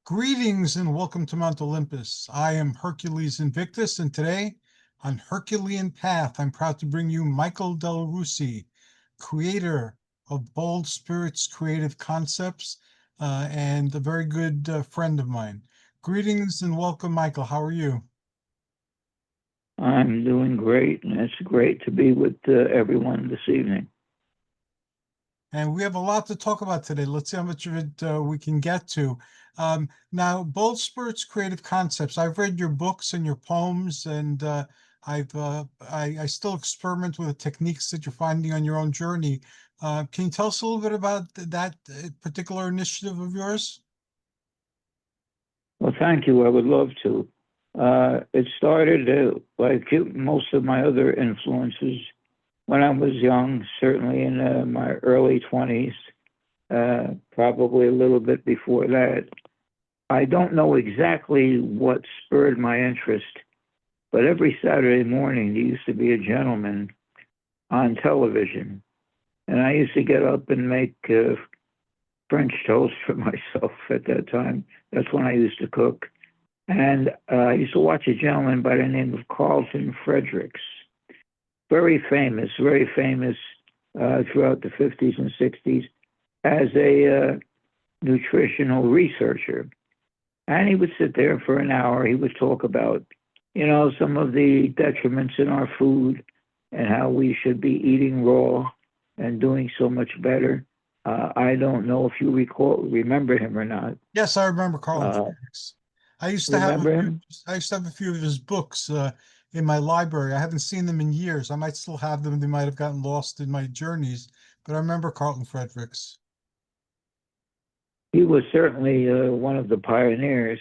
Greetings and welcome to Mount Olympus. I am Hercules Invictus, and today on Herculean Path, I'm proud to bring you Michael Del Russi, creator of Bold Spirits Creative Concepts, and a very good friend of mine. Greetings and welcome, Michael. How are you? I'm doing great, and it's great to be with everyone this evening. And we have a lot to talk about today. Let's see how much of it we can get to. Now, Bold Spirits Creative Concepts. I've read your books and your poems, and I still experiment with the techniques that you're finding on your own journey. Can you tell us a little bit about that particular initiative of yours? Well, thank you. I would love to. It started like most of my other influences when I was young, certainly in my early 20s, probably a little bit before that. I don't know exactly what spurred my interest, but every Saturday morning there used to be a gentleman on television, and I used to get up and make French toast for myself at that time. That's when I used to cook. And I used to watch a gentleman by the name of Carlton Fredericks, very famous throughout the 50s and 60s as a nutritional researcher. And he would sit there for an hour. He would talk about, some of the detriments in our food and how we should be eating raw and doing so much better. I don't know if you remember him or not. Yes, I remember Carlin Uh, Fredericks. I used to have a remember few, him? I used to have a few of his books in my library. I haven't seen them in years. I might still have them. They might have gotten lost in my journeys, but I remember Carlton Fredericks. He was certainly one of the pioneers,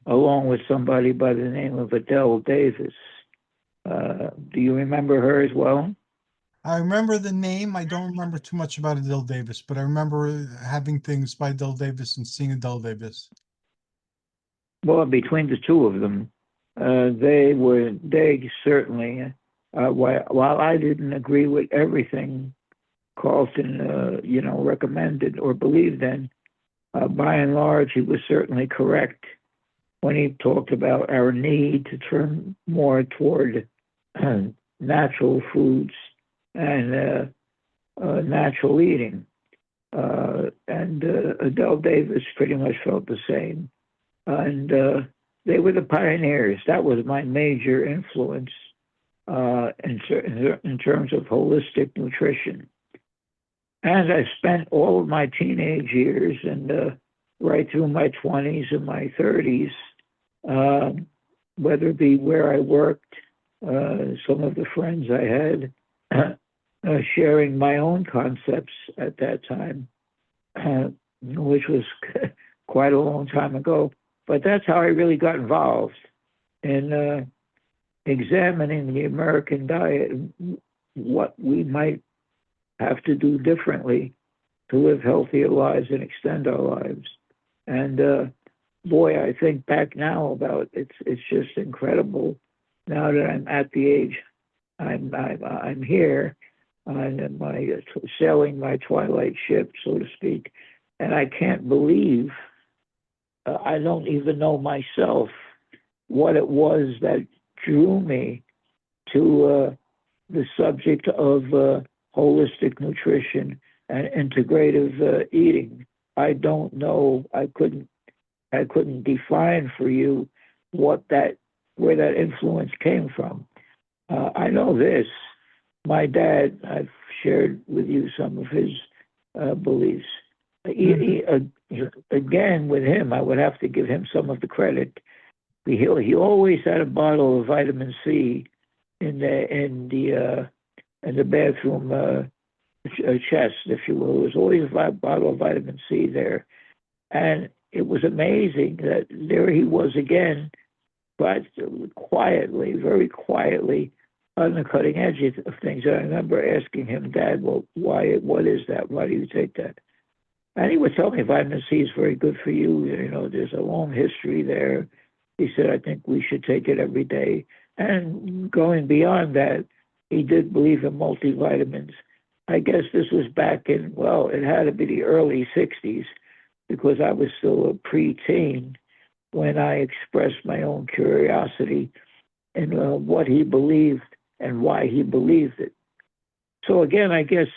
along with somebody by the name of Adele Davis. Do you remember her as well? I remember the name. I don't remember too much about Adele Davis, but I remember having things by Adele Davis and seeing Adele Davis. Well, between the two of them, they certainly, while I didn't agree with everything Carlton, recommended or believed in, by and large, he was certainly correct when he talked about our need to turn more toward natural foods and natural eating. And Adele Davis pretty much felt the same. And they were the pioneers. That was my major influence in terms of holistic nutrition. And I spent all of my teenage years and right through my 20s and my 30s, whether it be where I worked, some of the friends I had, sharing my own concepts at that time, which was quite a long time ago. But that's how I really got involved in examining the American diet and what we might have to do differently to live healthier lives and extend our lives. And boy, I think back now about it's just incredible. Now that I'm at the age I'm here, and my sailing my twilight ship, so to speak, and I can't believe I don't even know myself what it was that drew me to the subject of holistic nutrition and integrative eating. I don't know. I couldn't define for you where that influence came from. I know this. My dad, I've shared with you some of his beliefs. Again, with him, I would have to give him some of the credit. He always had a bottle of vitamin C in the bathroom chest, if you will. There was always a bottle of vitamin C there, and it was amazing that there he was again, but quietly, very quietly, on the cutting edge of things. I remember asking him, Dad, well, why? What is that? Why do you take that? And he would tell me vitamin C is very good for you. There's a long history there. He said, I think we should take it every day. And going beyond that, he did believe in multivitamins. I guess this was back in, well, it had to be the early 60s because I was still a preteen when I expressed my own curiosity in what he believed and why he believed it. So again, I guess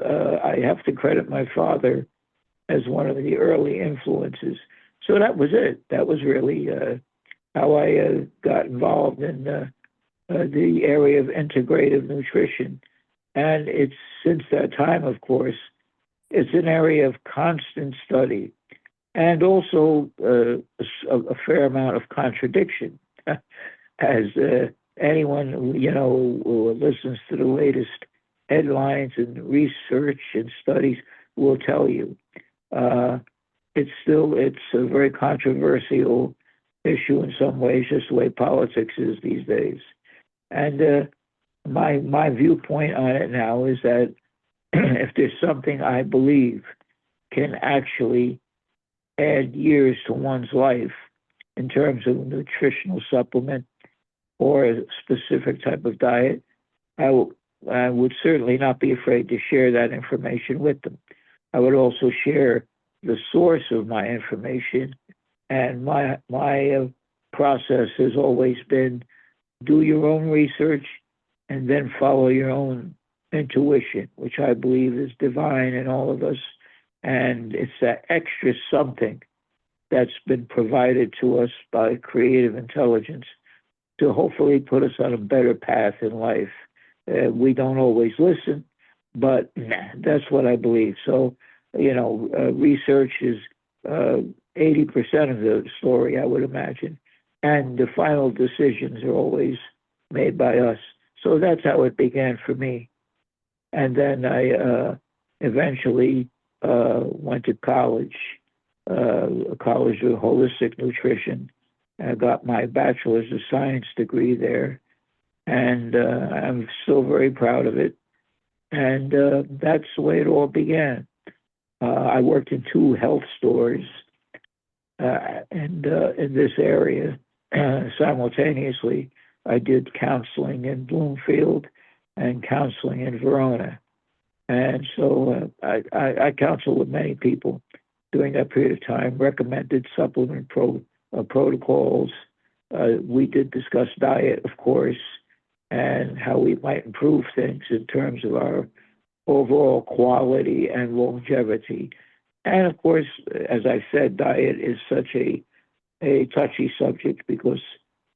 I have to credit my father as one of the early influences. So that was it. That was really how I got involved in the area of integrative nutrition. And it's since that time, of course, it's an area of constant study and also a fair amount of contradiction. As anyone who listens to the latest headlines and research and studies will tell you, it's a very controversial issue in some ways, just the way politics is these days. And my viewpoint on it now is that if there's something I believe can actually add years to one's life in terms of a nutritional supplement or a specific type of diet, I would certainly not be afraid to share that information with them. I would also share the source of my information, and my process has always been do your own research and then follow your own intuition, which I believe is divine in all of us. And it's that extra something that's been provided to us by creative intelligence to hopefully put us on a better path in life. We don't always listen, but that's what I believe. So, research is 80% of the story, I would imagine. And the final decisions are always made by us. So that's how it began for me. And then I eventually went to college, a college of holistic nutrition. I got my bachelor's of science degree there, and I'm still very proud of it. And that's the way it all began. I worked in 2 health stores and in this area simultaneously. I did counseling in Bloomfield and counseling in Verona. And so I counseled with many people during that period of time, recommended supplement protocols. We did discuss diet, of course, and how we might improve things in terms of our overall quality and longevity. And of course, as I said, diet is such a touchy subject because,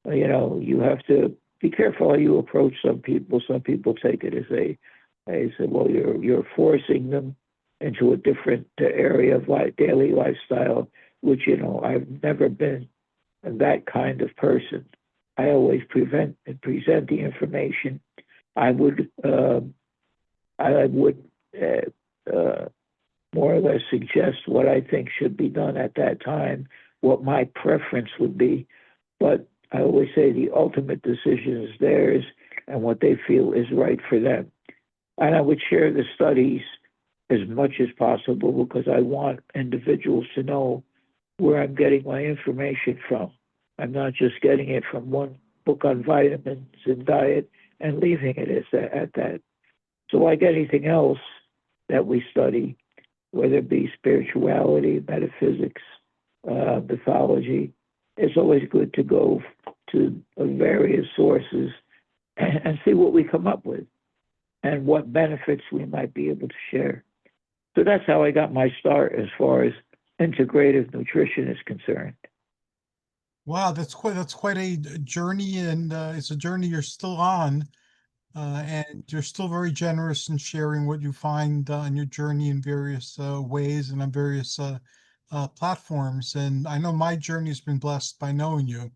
you have to be careful how you approach some people. Some people take it as well, you're forcing them into a different area of daily lifestyle, which, I've never been that kind of person. I always present the information. I would more or less suggest what I think should be done at that time, what my preference would be. But I always say the ultimate decision is theirs and what they feel is right for them. And I would share the studies as much as possible because I want individuals to know where I'm getting my information from. I'm not just getting it from one book on vitamins and diet and leaving it at that. So like anything else that we study, whether it be spirituality, metaphysics, mythology, it's always good to go to various sources and see what we come up with and what benefits we might be able to share. So that's how I got my start as far as integrative nutrition is concerned. Wow, that's quite a journey, and it's a journey you're still on, and you're still very generous in sharing what you find on your journey in various ways and on various platforms. And I know my journey has been blessed by knowing you.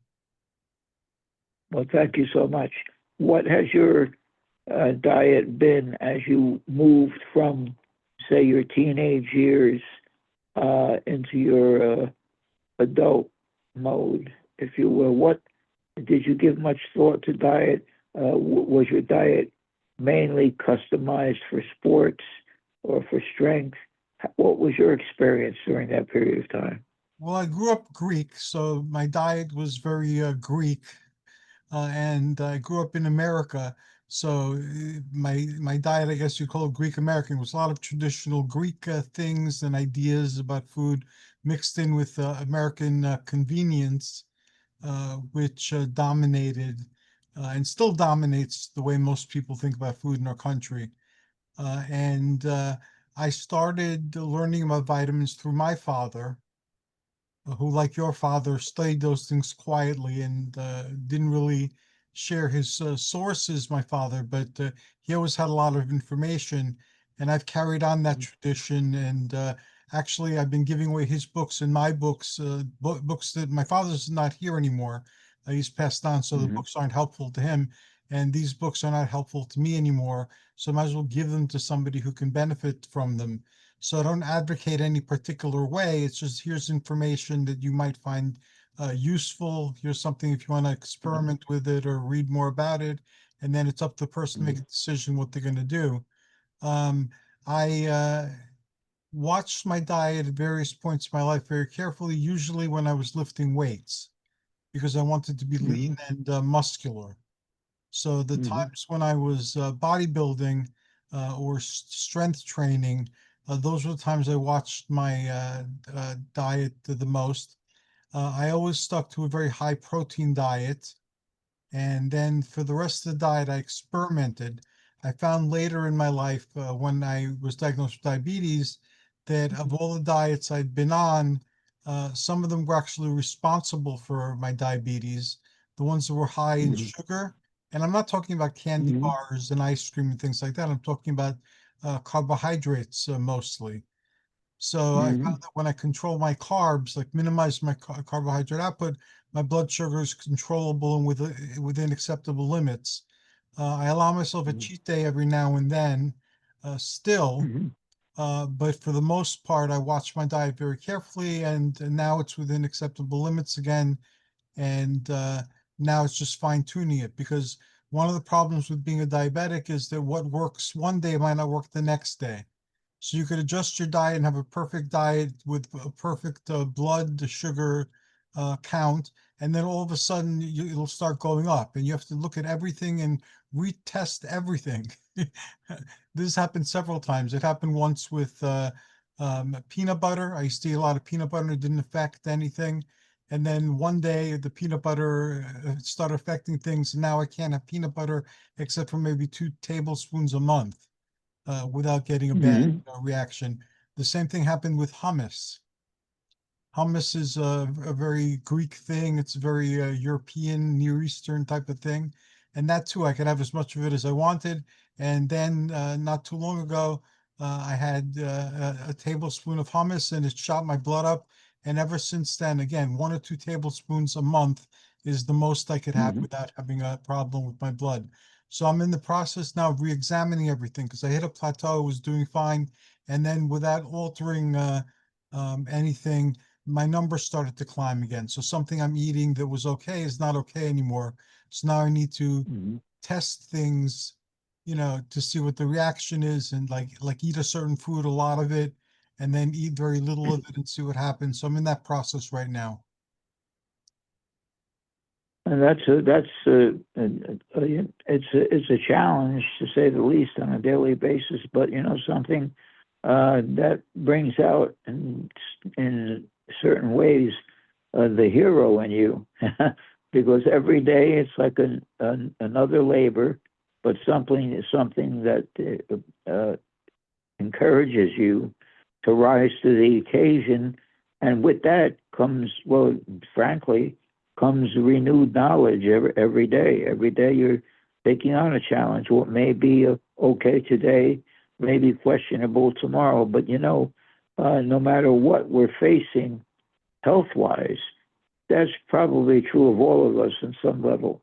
Well, thank you so much. What has your diet been as you moved from, say, your teenage years into your adult mode, if you will? What did you give much thought to diet? Was your diet mainly customized for sports or for strength? What was your experience during that period of time? Well, I grew up Greek, so my diet was very Greek, and I grew up in America. So my diet, I guess you call it Greek American, was a lot of traditional Greek things and ideas about food mixed in with American convenience, which dominated and still dominates the way most people think about food in our country. And I started learning about vitamins through my father, who, like your father, studied those things quietly and didn't really share his sources, my father, but he always had a lot of information. And I've carried on that tradition. And actually, I've been giving away his books and my books, books that my father's not here anymore. He's passed on, so the Mm-hmm. books aren't helpful to him. And these books are not helpful to me anymore. So I might as well give them to somebody who can benefit from them. So I don't advocate any particular way. It's just here's information that you might find useful. Here's something if you want to experiment with it or read more about it. And then it's up to the person to make Mm-hmm. a decision what they're going to do. Um, I watched my diet at various points in my life very carefully, usually when I was lifting weights, because I wanted to be lean and muscular. So the Mm-hmm. times when I was bodybuilding or strength training, those were the times I watched my diet the most. I always stuck to a very high protein diet. And then for the rest of the diet, I experimented. I found later in my life, when I was diagnosed with diabetes, that of all the diets I'd been on, some of them were actually responsible for my diabetes. The ones that were high in Mm-hmm. sugar, and I'm not talking about candy Mm-hmm. bars and ice cream and things like that. I'm talking about carbohydrates mostly. So I Mm-hmm. found that when I control my carbs, like minimize my carbohydrate output, my blood sugar is controllable and within acceptable limits. I allow myself a cheat day every now and then, still, Mm-hmm. but for the most part, I watch my diet very carefully, and now it's within acceptable limits again. And now it's just fine tuning it because one of the problems with being a diabetic is that what works one day might not work the next day. So you could adjust your diet and have a perfect diet with a perfect blood sugar count, and then all of a sudden it'll start going up, and you have to look at everything and retest everything. This happened several times. It happened once with peanut butter. I used to eat a lot of peanut butter and it didn't affect anything. And then one day the peanut butter started affecting things. And now I can't have peanut butter except for maybe 2 tablespoons a month without getting a bad Mm-hmm. reaction. The same thing happened with hummus. Hummus is a very Greek thing. It's a very European, Near Eastern type of thing. And that too, I could have as much of it as I wanted. And then not too long ago, I had a tablespoon of hummus and it shot my blood up. And ever since then, again, 1 or 2 tablespoons a month is the most I could have Mm-hmm. without having a problem with my blood. So I'm in the process now of re-examining everything because I hit a plateau, was doing fine. And then without altering anything, my numbers started to climb again. So something I'm eating that was okay is not okay anymore. So now I need to Mm-hmm. test things, to see what the reaction is and like eat a certain food, a lot of it, and then eat very little of it and see what happens. So I'm in that process right now. And it's a challenge to say the least on a daily basis. But something that brings out in certain ways the hero in you, because every day it's like another labor, but something that encourages you to rise to the occasion. And with that comes, well, frankly, comes renewed knowledge every day. Every day you're taking on a challenge. What may be okay today may be questionable tomorrow. But no matter what we're facing health wise, that's probably true of all of us in some level.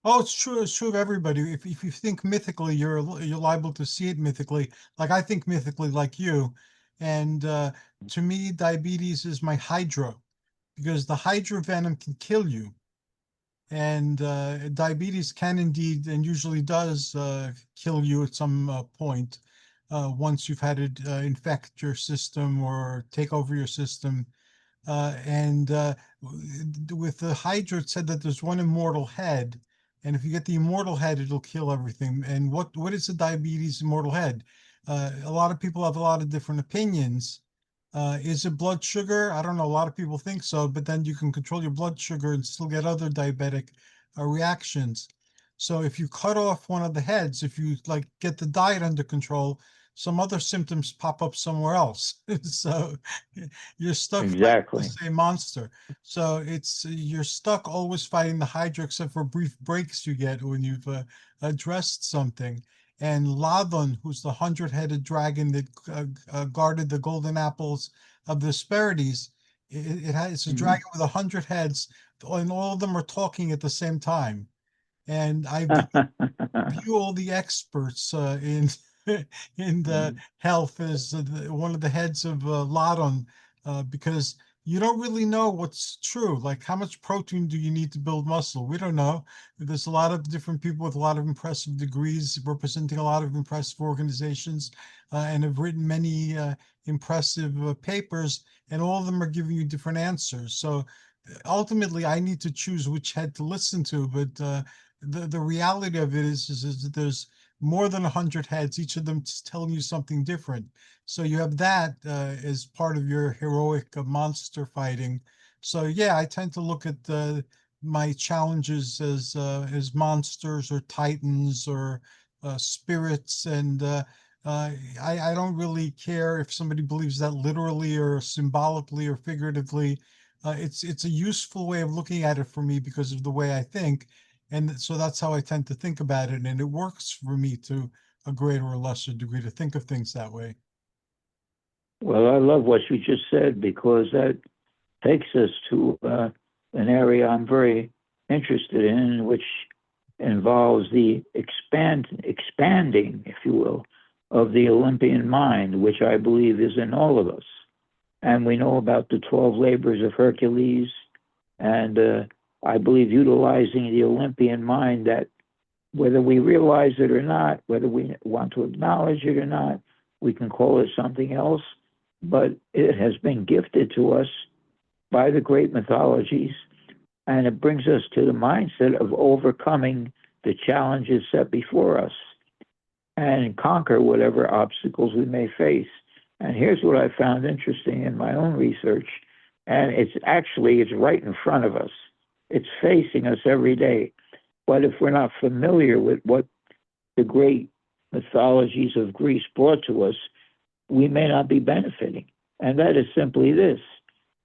Oh, it's true. It's true of everybody. If you think mythically, you're liable to see it mythically. Like I think mythically, like you. And to me, diabetes is my hydra because the hydra venom can kill you. And diabetes can indeed and usually does kill you at some point once you've had it infect your system or take over your system. And with the hydra, it said that there's one immortal head, And if you get the immortal head, it'll kill everything. And what is a diabetes immortal head? A lot of people have a lot of different opinions. Is it blood sugar? I don't know. A lot of people think so, but then you can control your blood sugar and still get other diabetic reactions. So if you cut off one of the heads, if you like get the diet under control, some other symptoms pop up somewhere else. So you're stuck fighting the Exactly. same monster. So you're stuck always fighting the Hydra, except for brief breaks you get when you've addressed something. And Ladon, who's the 100-headed dragon that guarded the golden apples of the Hesperides, it's a Mhm. dragon with 100 heads, and all of them are talking at the same time. And I view all the experts in in the Mhm. health as one of the heads of Ladon, because you don't really know what's true. Like, how much protein do you need to build muscle? We don't know. There's a lot of different people with a lot of impressive degrees representing a lot of impressive organizations, and have written many impressive papers, and all of them are giving you different answers. So ultimately, I need to choose which head to listen to, but the reality of it is that there's more than 100 heads, each of them telling you something different. So you have that as part of your heroic monster fighting. So yeah, I tend to look at my challenges as monsters or titans or spirits, and I don't really care if somebody believes that literally or symbolically or figuratively. It's a useful way of looking at it for me because of the way I think, and so that's how I tend to think about it. And it works for me to a greater or lesser degree to think of things that way. Well, I love what you just said because that takes us to an area I'm very interested in, which involves the expanding, if you will, of the Olympian mind, which I believe is in all of us. And we know about the 12 labors of Hercules, and I believe utilizing the Olympian mind, that whether we realize it or not, whether we want to acknowledge it or not, we can call it something else, but it has been gifted to us by the great mythologies, and it brings us to the mindset of overcoming the challenges set before us and conquer whatever obstacles we may face. And here's what I found interesting in my own research, and it's right in front of us. It's facing us every day. But if we're not familiar with what the great mythologies of Greece brought to us, we may not be benefiting. And that is simply this: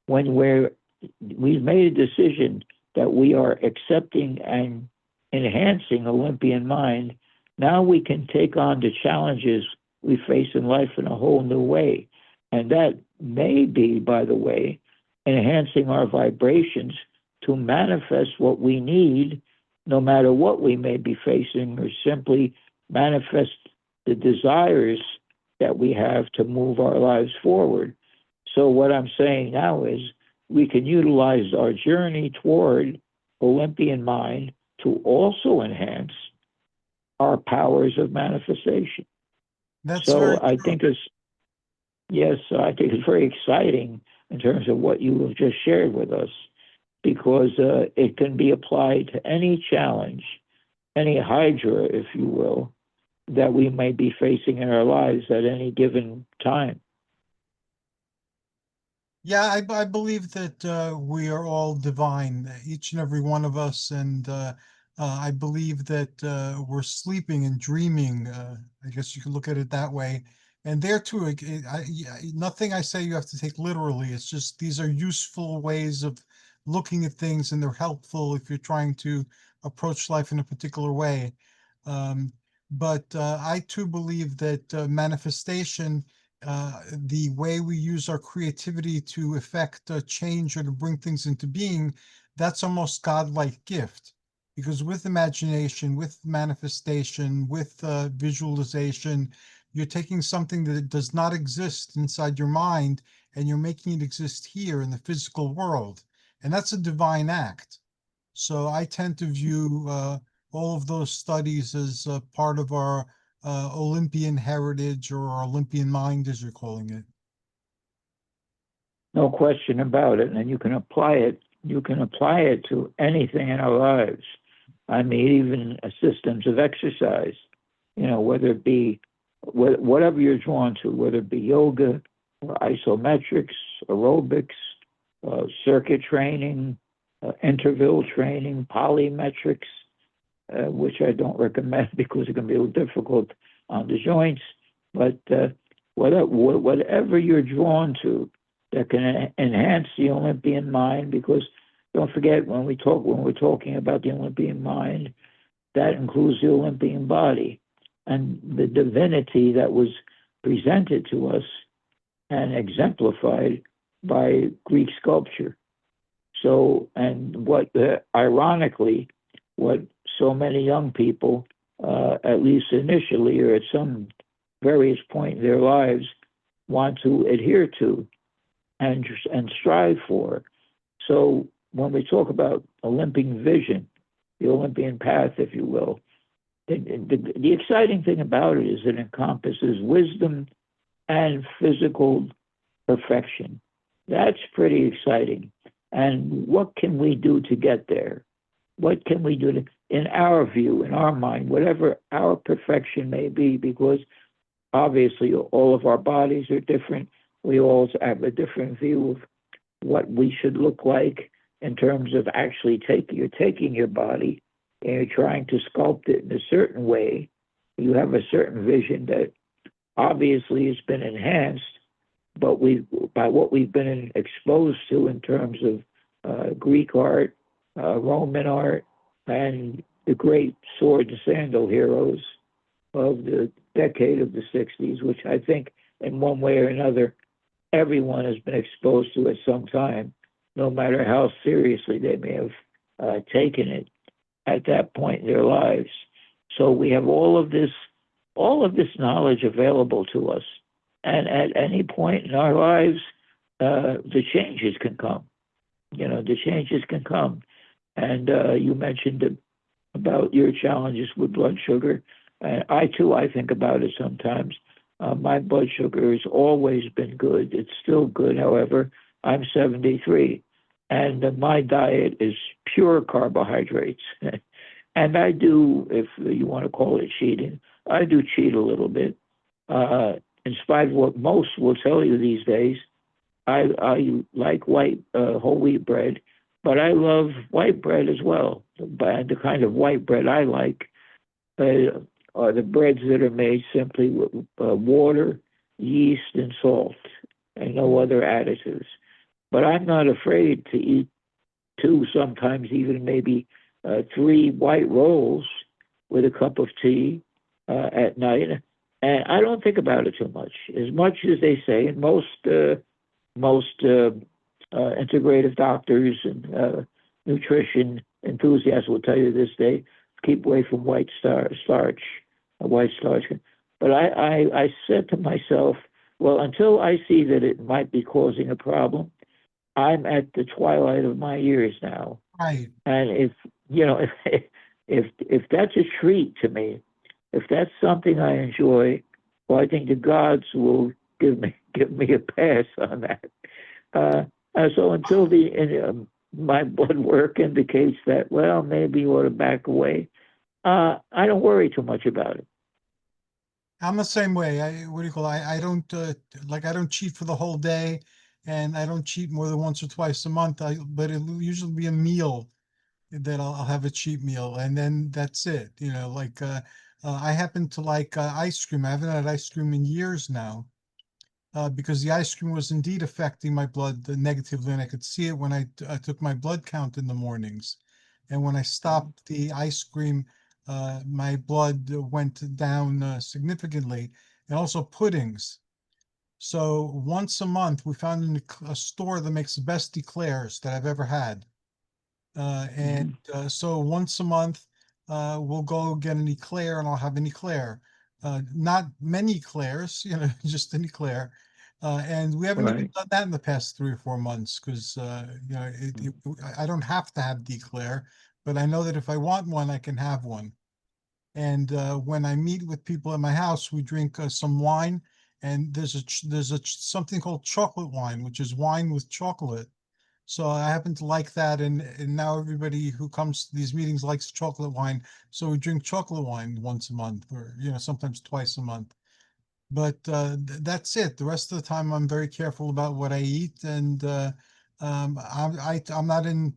when we've made a decision that we are accepting and enhancing Olympian mind, now we can take on the challenges we face in life in a whole new way. And that may be, by the way, enhancing our vibrations to manifest what we need, no matter what we may be facing, or simply manifest the desires that we have to move our lives forward. So, what I'm saying now is we can utilize our journey toward Olympian mind to also enhance our powers of manifestation. That's So very I true. think it's, yes, I think it's very exciting in terms of what you have just shared with us, because it can be applied to any challenge, any hydra, if you will, that we may be facing in our lives at any given time. Yeah, I believe that we are all divine, each and every one of us, and I believe that we're sleeping and dreaming. I guess you could look at it that way. And there too, nothing I say you have to take literally. It's just these are useful ways of looking at things, and they're helpful if you're trying to approach life in a particular way. Um, but I too believe that manifestation, the way we use our creativity to effect change or to bring things into being, that's almost godlike gift. Because with imagination, with manifestation, with visualization, you're taking something that does not exist inside your mind and you're making it exist here in the physical world. And that's a divine act. So I tend to view all of those studies as part of our Olympian heritage or our Olympian mind, as you're calling it. No question about it. And you can apply it. You can apply it to anything in our lives. I mean, even systems of exercise, whether it be whatever you're drawn to, whether it be yoga or isometrics, aerobics, circuit training, interval training, polymetrics, which I don't recommend because it can be a little difficult on the joints. But whatever you're drawn to that can enhance the Olympian mind, because don't forget when we're talking about the Olympian mind, that includes the Olympian body and the divinity that was presented to us and exemplified by Greek sculpture. So, and what ironically, what so many young people, at least initially or at some various point in their lives, want to adhere to and strive for. So when we talk about Olympian vision, the Olympian path, if you will, the exciting thing about it is it encompasses wisdom and physical perfection. That's pretty exciting. And what can we do to get there? What can we do to, in our view, in our mind, whatever our perfection may be, because obviously all of our bodies are different. We all have a different view of what we should look like in terms of actually taking your body and you're trying to sculpt it in a certain way. You have a certain vision that obviously has been enhanced, but by what we've been exposed to in terms of Greek art, Roman art, and the great sword and sandal heroes of the decade of the 60s, which I think in one way or another, everyone has been exposed to at some time, no matter how seriously they may have taken it at that point in their lives. So we have all of this knowledge available to us. And at any point in our lives, the changes can come. The changes can come. And you mentioned about your challenges with blood sugar. And I think about it sometimes. My blood sugar has always been good. It's still good. However, I'm 73. And my diet is pure carbohydrates. And I do, if you want to call it cheating, I do cheat a little bit. In spite of what most will tell you these days, I like white whole wheat bread, but I love white bread as well. But the kind of white bread I like are the breads that are made simply with water, yeast, and salt, and no other additives. But I'm not afraid to eat 2, sometimes even maybe 3 white rolls with a cup of tea at night. And I don't think about it too much. As much as they say, and most integrative doctors and nutrition enthusiasts will tell you this day, keep away from white starch. But I said to myself, well, until I see that it might be causing a problem, I'm at the twilight of my years now. Right. And if that's a treat to me, if that's something I enjoy, well, I think the gods will give me a pass on that. So until my blood work indicates that, well, maybe you ought to back away, I don't worry too much about it. I'm the same way. What do you call it? I don't I don't cheat for the whole day, and I don't cheat more than once or twice a month. But it'll usually be a meal that I'll have a cheat meal, and then that's it. I happen to like ice cream. I haven't had ice cream in years now, because the ice cream was indeed affecting my blood negatively, and I could see it when I took my blood count in the mornings. And when I stopped the ice cream, my blood went down significantly, and also puddings. So once a month, we found a store that makes the best eclairs that I've ever had. And so once a month, we'll go get an eclair and I'll have an eclair. Not many eclairs, just an eclair. And we haven't even Right. done that in the past 3 or 4 months because, I don't have to have the eclair, but I know that if I want one, I can have one. And when I meet with people at my house, we drink some wine, and there's something called chocolate wine, which is wine with chocolate. So I happen to like that, and now everybody who comes to these meetings likes chocolate wine. So we drink chocolate wine once a month, or sometimes twice a month. But that's it. The rest of the time, I'm very careful about what I eat, and I'm not in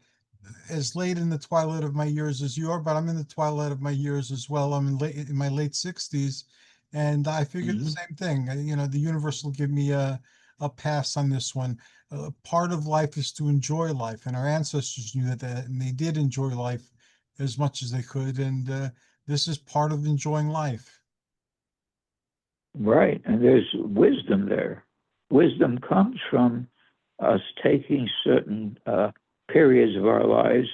as late in the twilight of my years as you are, but I'm in the twilight of my years as well. I'm in my late 60s, and I figured the Mhm. same thing. The universe will give me a pass on this one. Part of life is to enjoy life, and our ancestors knew that, and they did enjoy life as much as they could, and this is part of enjoying life. Right. And there's wisdom there. Wisdom comes from us taking certain periods of our lives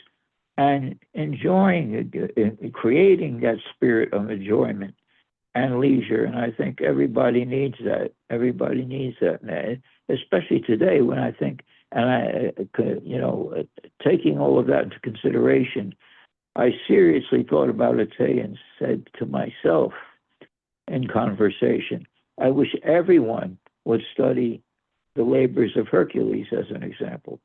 and enjoying it, creating that spirit of enjoyment and leisure. And I think everybody needs that. Everybody needs that, especially today when I think, and taking all of that into consideration, I seriously thought about it today and said to myself in conversation, I wish everyone would study the labors of Hercules as an example,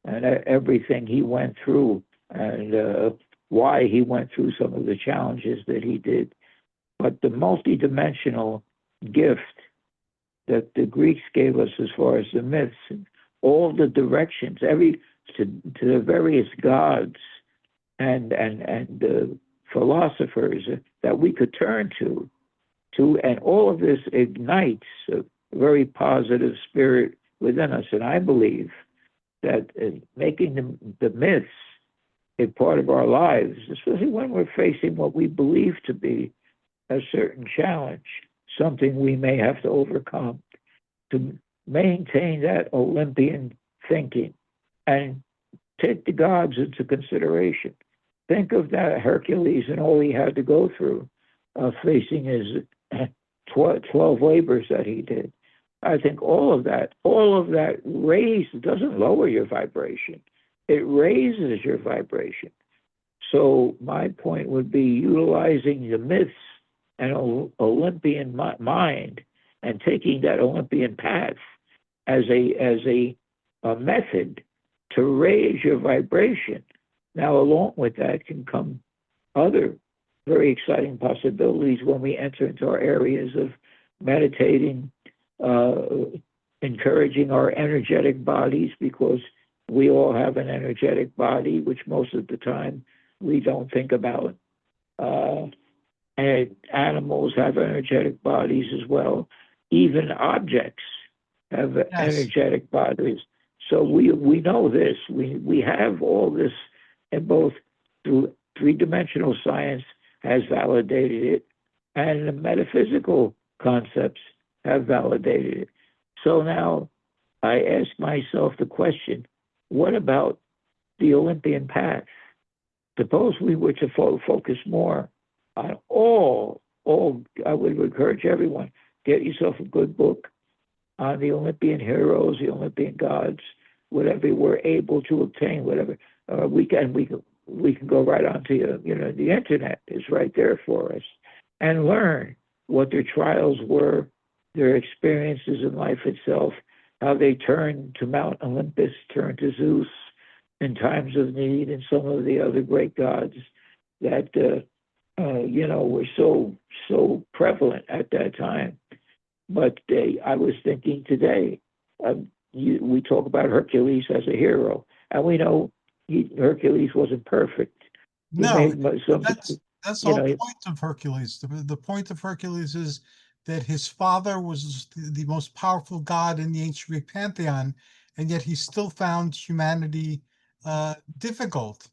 and everything he went through, and why he went through some of the challenges that he did. But the multidimensional gift that the Greeks gave us as far as the myths, and all the directions, to the various gods and philosophers that we could turn to, and all of this ignites a very positive spirit within us. And I believe that making the myths a part of our lives, especially when we're facing what we believe to be a certain challenge, something we may have to overcome, to maintain that Olympian thinking and take the gods into consideration. Think of that Hercules and all he had to go through, facing his 12 labors that he did. I think all of that doesn't lower your vibration. It raises your vibration. So my point would be utilizing the myths and Olympian mind and taking that Olympian path as a method to raise your vibration. Now, along with that can come other very exciting possibilities when we enter into our areas of meditating, uh, encouraging our energetic bodies, because we all have an energetic body, which most of the time we don't think about. Uh, and animals have energetic bodies as well. Even objects have Yes. energetic bodies. So we know this. We have all this, and both through three-dimensional science has validated it, and the metaphysical concepts have validated it. So now I ask myself the question: what about the Olympian path? Suppose we were to focus more on all. I would encourage everyone, get yourself a good book on the Olympian heroes, the Olympian gods, whatever we're able to obtain, whatever we can go right onto the internet is right there for us, and learn what their trials were, their experiences in life itself, how they turned to Mount Olympus, turned to Zeus in times of need, and some of the other great gods that were so prevalent at that time. But I was thinking today, we talk about Hercules as a hero, and we know Hercules wasn't perfect. He No, made but some, that's the you whole know, point of Hercules. The point of Hercules is that his father was the most powerful god in the ancient Greek pantheon, and yet he still found humanity difficult.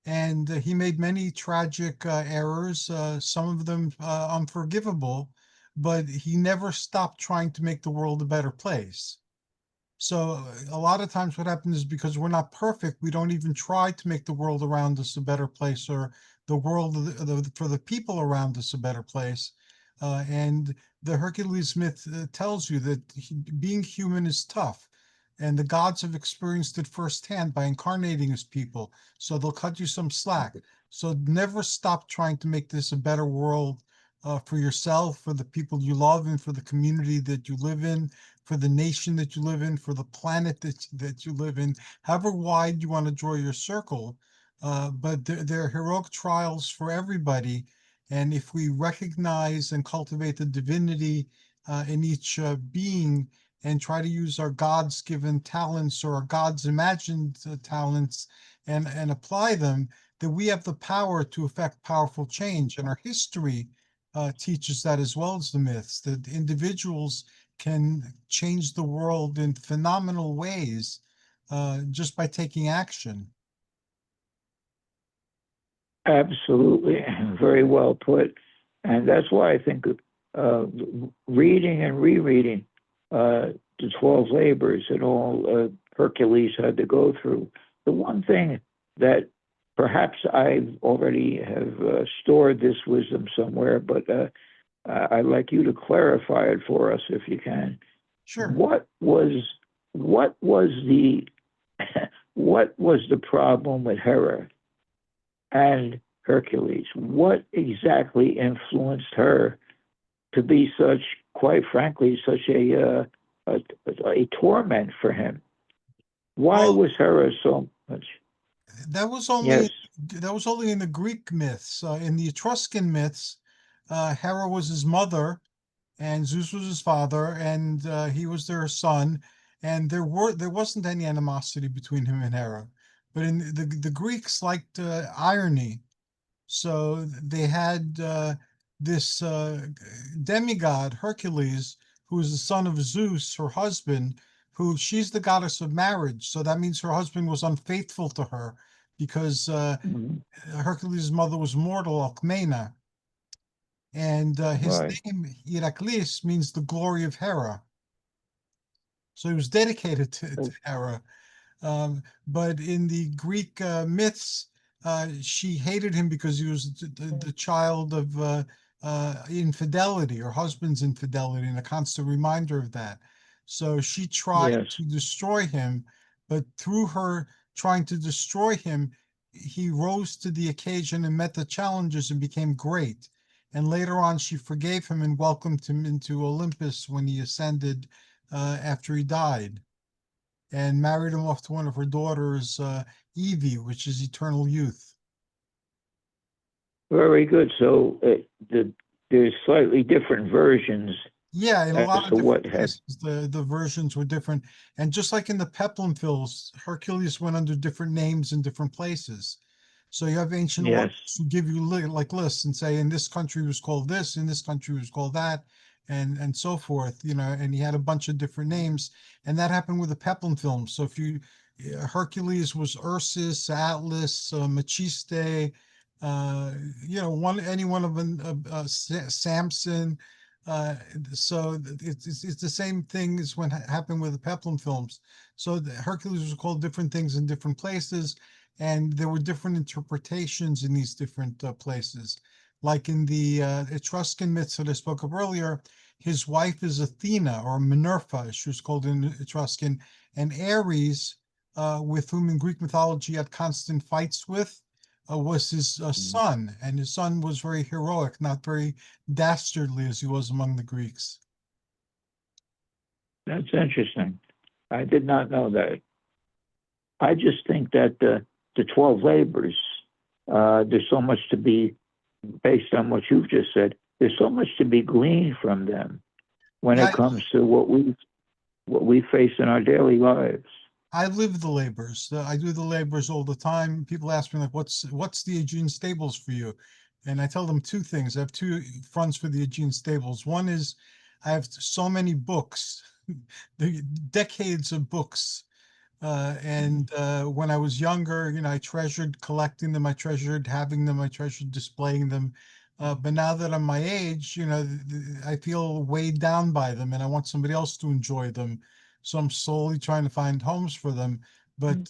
And he made many tragic errors, some of them unforgivable, but he never stopped trying to make the world a better place. So a lot of times what happens is because we're not perfect, we don't even try to make the world around us a better place, or the world for the people around us a better place. And the Hercules myth tells you that being human is tough. And the gods have experienced it firsthand by incarnating as people. So they'll cut you some slack. So never stop trying to make this a better world for yourself, for the people you love, and for the community that you live in, for the nation that you live in, for the planet that you live in, however wide you want to draw your circle. But there are heroic trials for everybody. And if we recognize and cultivate the divinity in each being and try to use our God's given talents or our God's imagined talents and apply them, that we have the power to effect powerful change. And our history teaches that as well as the myths, that individuals can change the world in phenomenal ways just by taking action. Absolutely, very well put. And that's why I think uh, reading and rereading the 12 labors and all Hercules had to go through. The one thing that perhaps I already have stored this wisdom somewhere, but I'd like you to clarify it for us if you can. Sure. What was the what was the problem with Hera and Hercules? What exactly influenced her to be such, quite frankly, such a torment for him? Why Well, was Hera so much? that was Yes. only that was only in the Greek myths. In the Etruscan myths, Hera was his mother, and Zeus was his father, and he was their son. And there wasn't any animosity between him and Hera. But in the Greeks liked irony, so they had this demigod Hercules, who is the son of Zeus, her husband, who she's the goddess of marriage. So that means her husband was unfaithful to her because Mhm. Hercules' mother was mortal, Alcmena, and his Right. name Heracles means the glory of Hera. So he was dedicated to Hera. But in the Greek myths, she hated him because he was the child of infidelity, her husband's infidelity, and a constant reminder of that. So she tried Yes. to destroy him, but through her trying to destroy him, he rose to the occasion and met the challenges and became great. And later on, she forgave him and welcomed him into Olympus when he ascended after he died and married him off to one of her daughters, Evie, which is eternal youth. Very good. So there's slightly different versions Yeah, in a as lot of to different what had. places, the versions were different. And just like in the Peplum films, Hercules went under different names in different places. So you have ancient Yes. ones who give you like lists and say, in this country was called this, in this country was called that, and so forth. And he had a bunch of different names, and that happened with the Peplum films. So if you Hercules was Ursus, Atlas, Machiste, uh, any one of them, Samson. Uh, so it's the same thing as when happened with the Peplum films. So Hercules was called different things in different places, and there were different interpretations in these different places. Like in the Etruscan myths that I spoke of earlier, his wife is Athena or Minerva, as she was called in Etruscan, and Ares, with whom in Greek mythology he had constant fights with, was his Mhm. son, and his son was very heroic, not very dastardly as he was among the Greeks. That's interesting. I did not know that. I just think that the 12 labors, there's so much to be, based on what you've just said, there's so much to be gleaned from them when Yeah, it comes to what we face in our daily lives. I live the labors. I do the labors all the time. People ask me like, "What's the Aegean Stables for you?" And I tell them two things. I have two fronts for the Aegean Stables. One is I have so many books, the decades of books. And when I was younger, I treasured collecting them. I treasured having them. I treasured displaying them. But now that I'm my age, I feel weighed down by them, and I want somebody else to enjoy them. So I'm slowly trying to find homes for them. But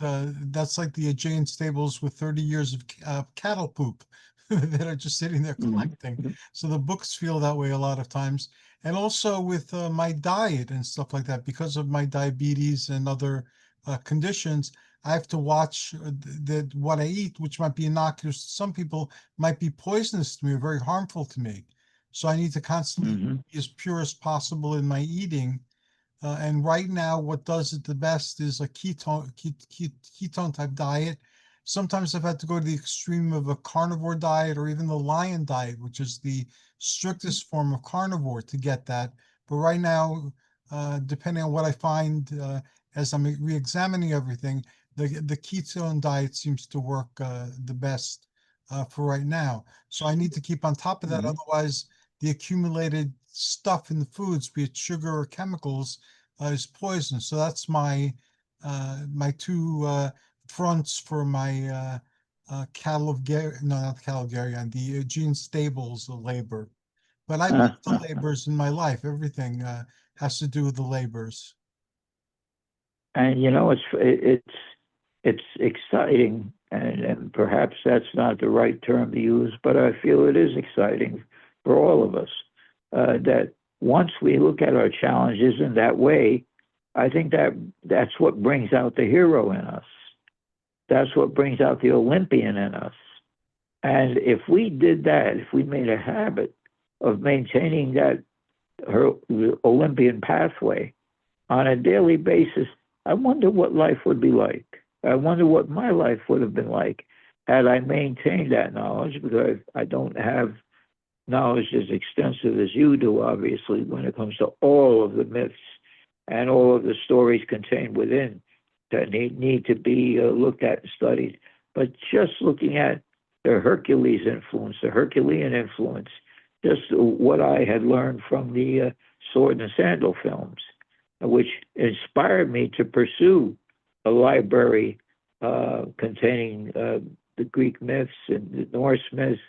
that's like the Aegean stables with 30 years of cattle poop that are just sitting there Mhm. collecting. So the books feel that way a lot of times. And also with my diet and stuff like that, because of my diabetes and other conditions, I have to watch that what I eat, which might be innocuous to some people, might be poisonous to me or very harmful to me. So I need to constantly Mhm. be as pure as possible in my eating And right now, what does it the best is a ketone type diet. Sometimes I've had to go to the extreme of a carnivore diet or even the lion diet, which is the strictest form of carnivore to get that. But right now, depending on what I find as I'm re-examining everything, the ketone diet seems to work the best for right now. So I need to keep on top of that. Mhm. Otherwise, the accumulated stuff in the foods, be it sugar or chemicals, is poison. So that's my two fronts for my no, not Caligarian, the Gene Stables labor. But I've lived the labors in my life. Everything has to do with the labors. And it's exciting, and perhaps that's not the right term to use, but I feel it is exciting for all of us that once we look at our challenges in that way, I think that's what brings out the hero in us. That's what brings out the Olympian in us. And if we did that, if we made a habit of maintaining that Olympian pathway on a daily basis, I wonder what life would be like. I wonder what my life would have been like had I maintained that knowledge, because I don't have knowledge as extensive as you do, obviously, when it comes to all of the myths and all of the stories contained within that need to be looked at and studied. But just looking at the Hercules influence, the Herculean influence, just what I had learned from the Sword and Sandal films, which inspired me to pursue a library containing the Greek myths and the Norse myths.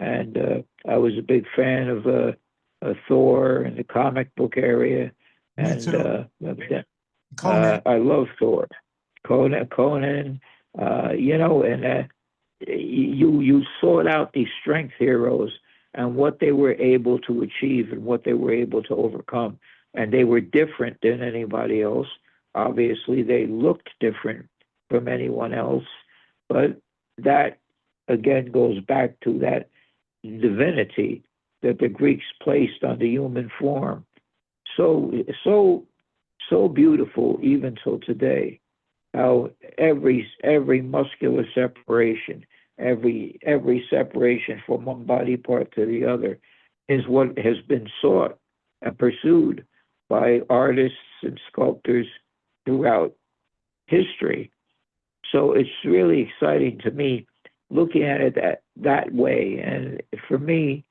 And I was a big fan of Thor and the comic book area. Me And too. Conan. I love Thor, Conan. And you sought out these strength heroes and what they were able to achieve and what they were able to overcome. And they were different than anybody else. Obviously, they looked different from anyone else, but that again goes back to that divinity that the Greeks placed on the human form. So, so, so beautiful, even till today. How every muscular separation, every separation from one body part to the other, is what has been sought and pursued by artists and sculptors throughout history. So it's really exciting to me looking at it that way. And for me,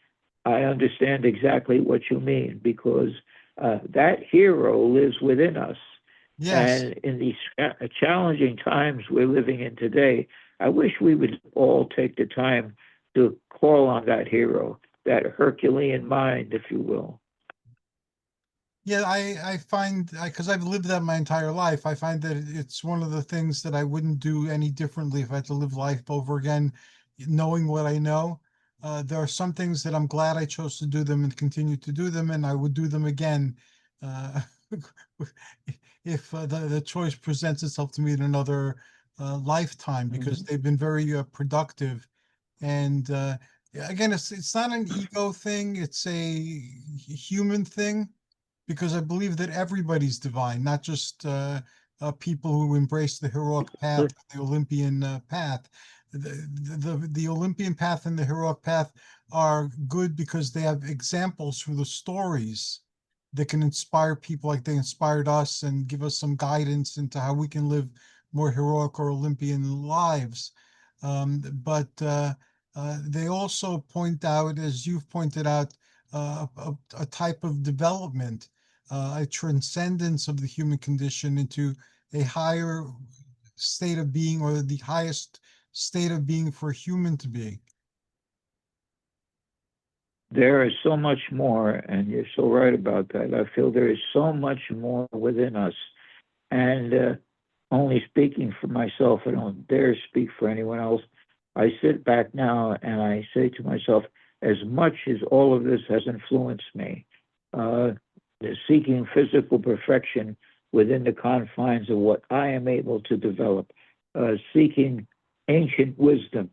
I understand exactly what you mean, because that hero lives within us. Yes. And in these challenging times we're living in today, I wish we would all take the time to call on that hero, that Herculean mind, if you will. Yeah, I find because I've lived that my entire life, I find that it's one of the things that I wouldn't do any differently if I had to live life over again, knowing what I know. There are some things that I'm glad I chose to do them and continue to do them, and I would do them again uh, if the choice presents itself to me in another lifetime, because Mm-hmm. they've been very productive. And yeah, again, it's not an ego thing; it's a human thing, because I believe that everybody's divine, not just people who embrace the heroic path, the Olympian path. The Olympian path and the heroic path are good because they have examples through the stories that can inspire people like they inspired us and give us some guidance into how we can live more heroic or Olympian lives. But they also point out, as you've pointed out, a type of development, a transcendence of the human condition into a higher state of being, or the highest state of being for a human to be. There is so much more, and you're so right about that. I feel there is so much more within us. And only speaking for myself, I don't dare speak for anyone else. I sit back now and I say to myself, as much as all of this has influenced me, uh, seeking physical perfection within the confines of what I am able to develop, seeking ancient wisdom,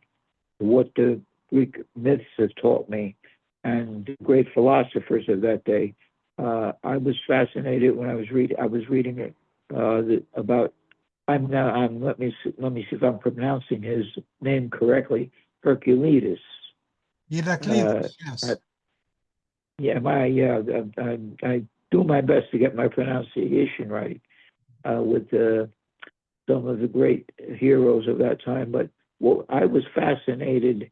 what the Greek myths have taught me, and great philosophers of that day, I was fascinated when I was reading it about. I'm now. Let me see if I'm pronouncing his name correctly. Herculeus. Uh, Heraclitus, I, yes. yeah, I do my best to get my pronunciation right with some of the great heroes of that time. But what I was fascinated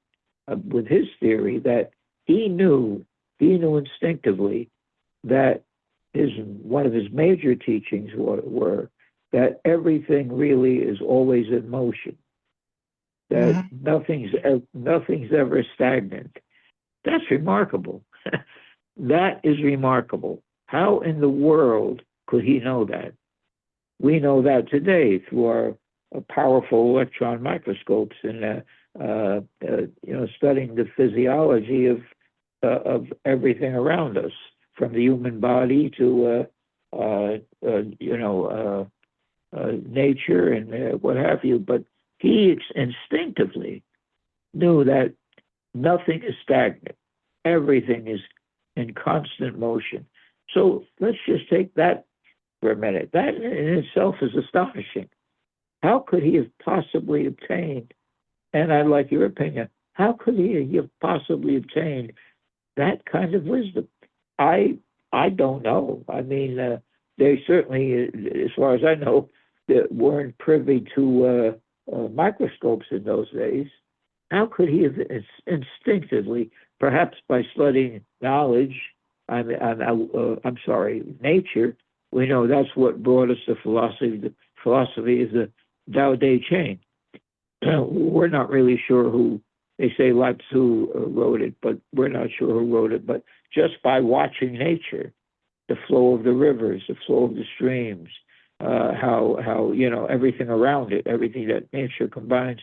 with his theory that he knew he knew instinctively that his one of his major teachings were that everything really is always in motion, that Hmm. nothing's ever stagnant. That's remarkable. That is remarkable. How in the world could he know that? We know that today through our powerful electron microscopes and studying the physiology of everything around us, from the human body to nature and what have you. But he instinctively knew that nothing is stagnant. Everything is in constant motion. So let's just take that for a minute. That in itself is astonishing. How could he have possibly obtained, and I'd like your opinion, how could he have possibly obtained that kind of wisdom? I I don't know. I mean, they certainly, as far as I know, they weren't privy to microscopes in those days. How could he have instinctively, perhaps by studying knowledge, I'm sorry, nature? We know that's what brought us to philosophy. The philosophy is the Tao Te Ching. We're not really sure who. They say Lao Tzu wrote it, but we're not sure who wrote it. But just by watching nature, the flow of the rivers, the flow of the streams, how everything around it, everything that nature combines.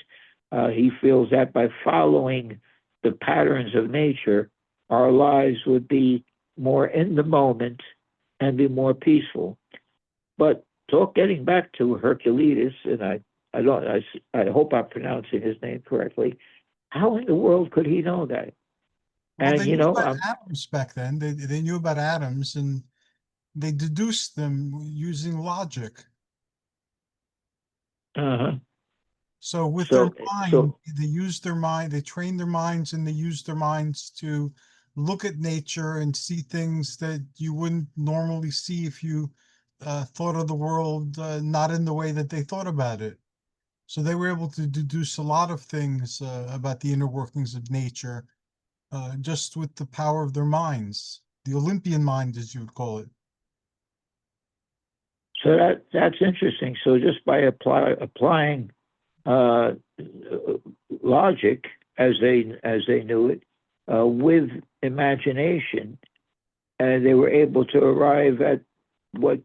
He feels that by following the patterns of nature, our lives would be more in the moment and be more peaceful. But getting back to Herculeus, and I don't, I hope I'm pronouncing his name correctly. How in the world could he know that? Well, And they knew about atoms back then. They knew about atoms and they deduced them using logic. uh, So with their so mind, so they use their mind, they train their minds and they use their minds to look at nature and see things that you wouldn't normally see if you thought of the world not in the way that they thought about it. So they were able to deduce a lot of things about the inner workings of nature just with the power of their minds, the Olympian mind, as you would call it. that's interesting. So just by applying uh, logic as they knew it with imagination, and they were able to arrive at what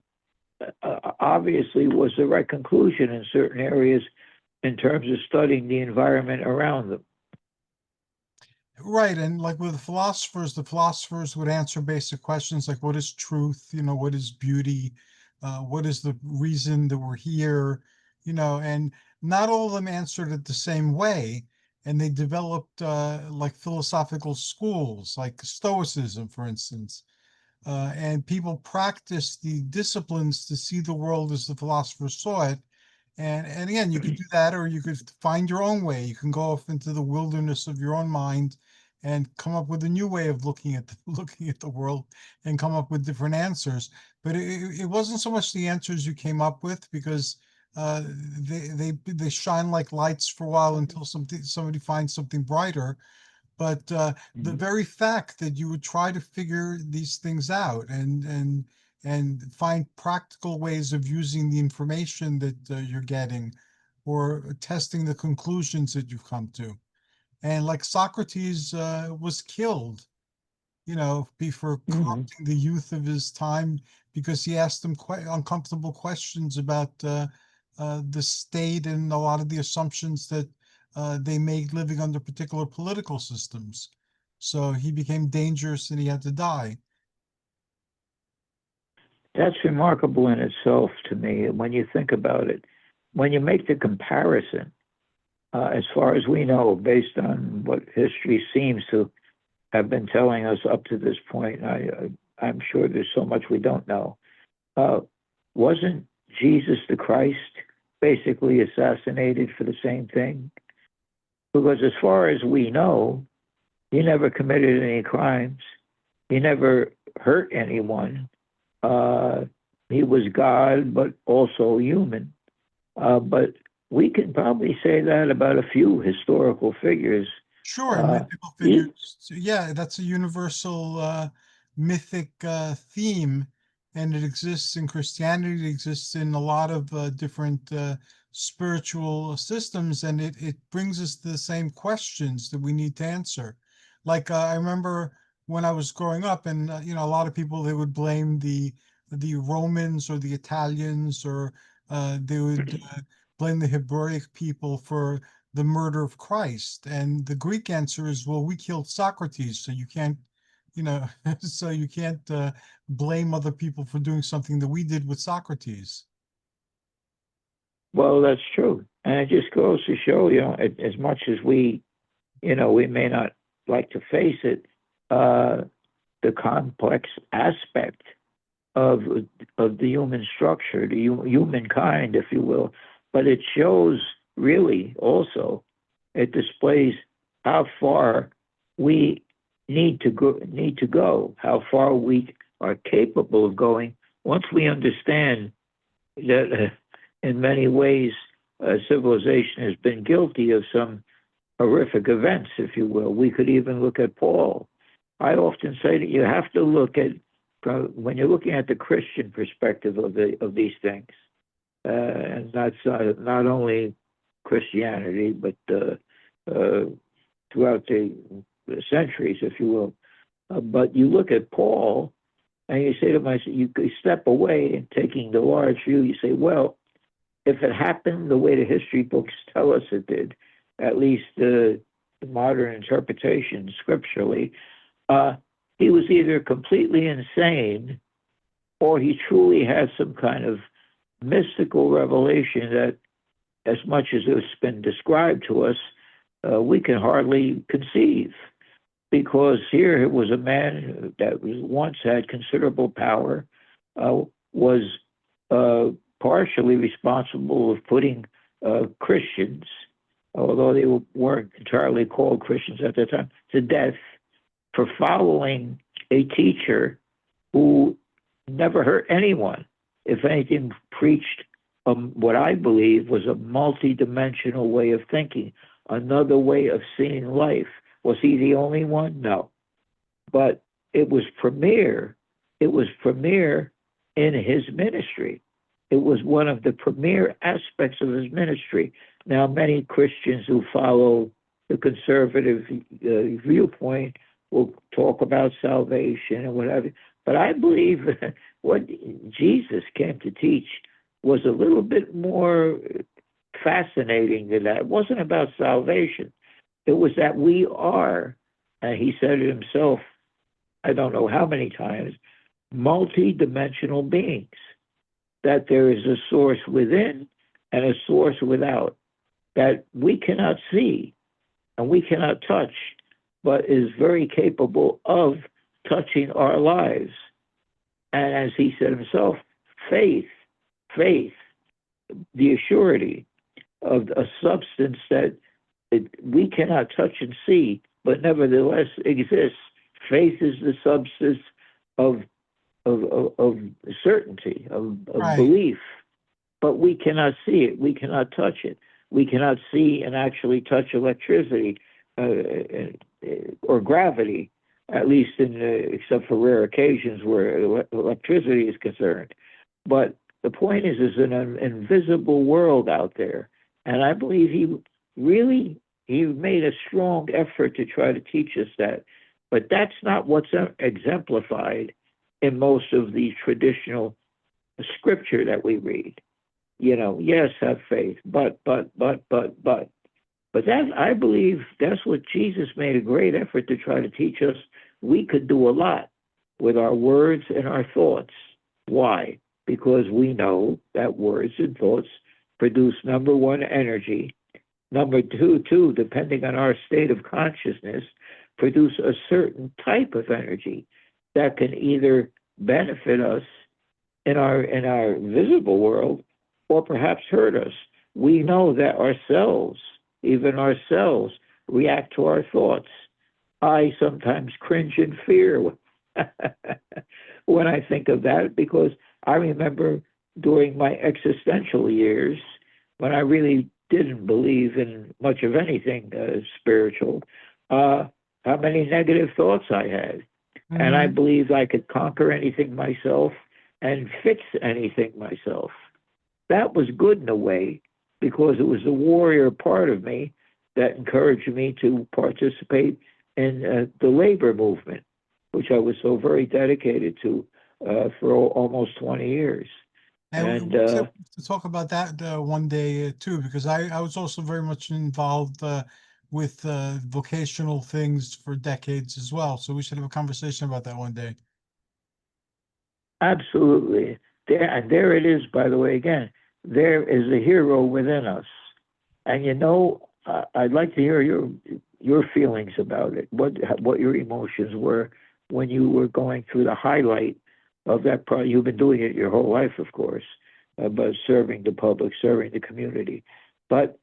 obviously was the right conclusion in certain areas in terms of studying the environment around them. Right, and like with the philosophers would answer basic questions like what is truth, what is beauty, what is the reason that we're here, and not all of them answered it the same way. And they developed like philosophical schools, like Stoicism, for instance. And people practice the disciplines to see the world as the philosophers saw it. And again, you could do that, or you could find your own way. You can go off into the wilderness of your own mind and come up with a new way of looking at looking at the world and come up with different answers. But it wasn't so much the answers you came up with because uh, they shine like lights for a while until somebody finds something brighter. But the Mhm. very fact that you would try to figure these things out and find practical ways of using the information that you're getting or testing the conclusions that you've come to. And like Socrates was killed, for Mhm. corrupting the youth of his time because he asked them quite uncomfortable questions about the state and a lot of the assumptions that they made living under particular political systems. So he became dangerous and he had to die. That's remarkable in itself to me when you think about it. When you make the comparison, as far as we know, based on what history seems to have been telling us up to this point, I'm sure there's so much we don't know. Wasn't Jesus the Christ basically assassinated for the same thing? Because as far as we know, he never committed any crimes. He never hurt anyone. He was God, but also human. But we can probably say that about a few historical figures. Sure, Uh, mythical he, figures. So, yeah, that's a universal mythic theme, and it exists in Christianity. It exists in a lot of different spiritual systems, and it brings us the same questions that we need to answer. Like I remember when I was growing up, and a lot of people, they would blame the Romans or the Italians, or they would blame the Hebraic people for the murder of Christ. And the Greek answer is, well, we killed Socrates, so you can't, so you can't blame other people for doing something that we did with Socrates. well, that's true. And it just goes to show, as much as we may not like to face it, the complex aspect of of the human structure, the humankind, if you will. But it shows really also, it displays how far we need to go, how far we are capable of going once we understand that in many ways civilization has been guilty of some horrific events, if you will. We could even look at Paul. I often say that you have to look at, when you're looking at the Christian perspective of these things, and that's not only Christianity, but throughout the centuries, if you will. But you look at Paul, and you say to myself, you step away and taking the large view, you say, well, if it happened the way the history books tell us it did, at least the modern interpretation scripturally, he was either completely insane or he truly had some kind of mystical revelation that, as much as it's been described to us, we can hardly conceive. Because here it was a man that once had considerable power, was partially responsible of putting Christians, although they weren't entirely called Christians at that time, to death for following a teacher who never hurt anyone. If anything, preached what I believe was a multi-dimensional way of thinking, another way of seeing life. Was he the only one? No. But it was premier. It was premier in his ministry. It was one of the premier aspects of his ministry. Now, many Christians who follow the conservative viewpoint will talk about salvation and whatever. But I believe that what Jesus came to teach was a little bit more fascinating than that. It wasn't about salvation. It was that we are, and he said it himself, I don't know how many times, multi-dimensional beings, that there is a source within and a source without that we cannot see and we cannot touch, but is very capable of touching our lives. And as he said himself, faith, the assurity of a substance that we cannot touch and see, but nevertheless exists. Faith is the substance of certainty, of Right. belief, but we cannot see it. We cannot touch it. We cannot see and actually touch electricity or gravity, at least except for rare occasions where electricity is concerned. But the point is an invisible world out there, and I believe he made a strong effort to try to teach us that. But that's not what's exemplified in most of the traditional scripture that we read. Yes, have faith, but that, I believe, that's what Jesus made a great effort to try to teach us. We could do a lot with our words and our thoughts. Why? Because we know that words and thoughts produce, number one, energy. Number two, depending on our state of consciousness, produce a certain type of energy that can either benefit us in our visible world or perhaps hurt us. We know that ourselves, even ourselves, react to our thoughts. I sometimes cringe in fear when I think of that, because I remember during my existential years when I really didn't believe in much of anything spiritual, how many negative thoughts I had. And I Mhm. believed I could conquer anything myself and fix anything myself. That was good in a way because it was the warrior part of me that encouraged me to participate in the labor movement, which I was so very dedicated to for almost 20 years. And And we have to talk about that one day too, because I was also very much involved with vocational things for decades as well. So we should have a conversation about that one day. absolutely, there it is, by the way, again, there is a hero within us. And I'd like to hear your feelings about it. What your emotions were when you were going through the highlight of that part. You've been doing it your whole life, of course, but serving the public, serving the community. But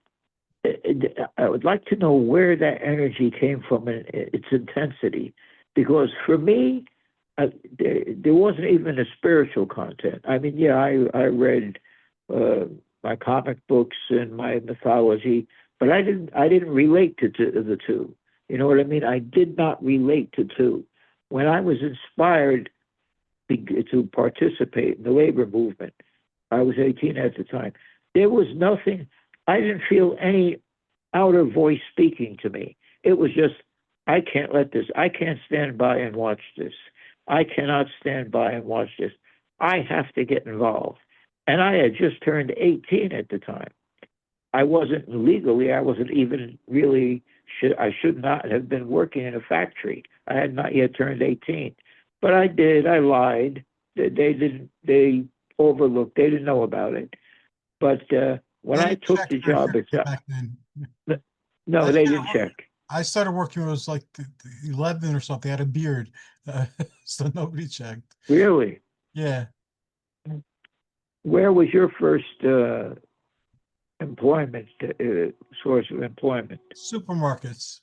I would like to know where that energy came from and its intensity, because for me, there wasn't even a spiritual content. I mean, yeah, I read uh, my comic books and my mythology, but I didn't relate to the two. You know what I mean? I did not relate to two. When I was inspired to participate in the labor movement, I was 18 at the time. There was nothing. I didn't feel any outer voice speaking to me. It was just, I can't let this. I can't stand by and watch this. I cannot stand by and watch this. I have to get involved. And I had just turned 18 at the time. I wasn't legally, I wasn't even really, I should not have been working in a factory. I had not yet turned 18. But I did, I lied. They overlooked, they didn't know about it. But when They I didn't took check the very job, carefully back then. no, I they started, didn't wor- check. I started working when I was like 11 or something. I had a beard, so nobody checked. Really? Yeah, Where was your first employment, source of employment? supermarkets.